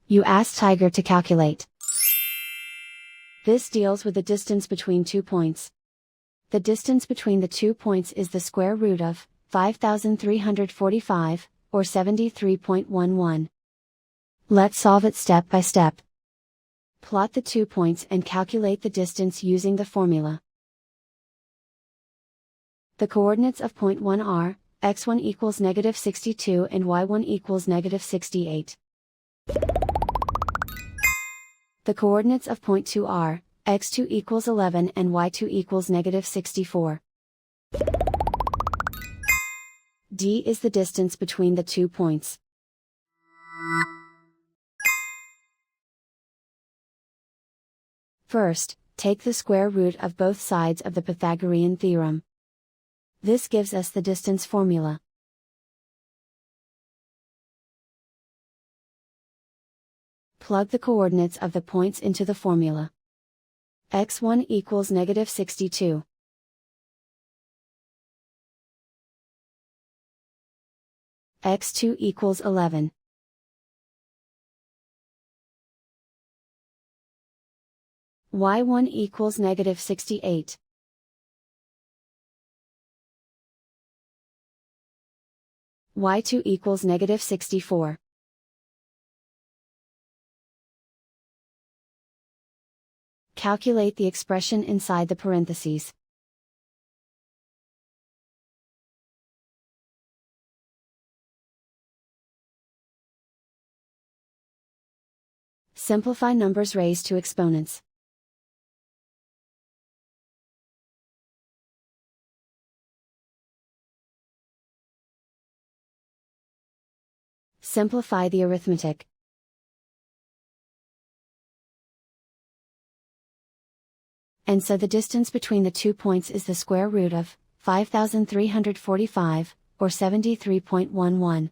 You ask Tiger to calculate. This deals with the distance between 2 points. The distance between the 2 points is the square root of 5,345, or 73.11. Let's solve it step by step. Plot the 2 points and calculate the distance using the formula. The coordinates of point 1 are, x1 equals -62 and y1 equals -68. The coordinates of point 2 are, x2 equals 11 and y2 equals -64. D is the distance between the 2 points. First, take the square root of both sides of the Pythagorean theorem. This gives us the distance formula. Plug the coordinates of the points into the formula. x1 equals -62. x2 equals 11. y1 equals -68. y2 equals -64. Calculate the expression inside the parentheses. Simplify numbers raised to exponents. Simplify the arithmetic. And so the distance between the 2 points is the square root of 5,345, or 73.11.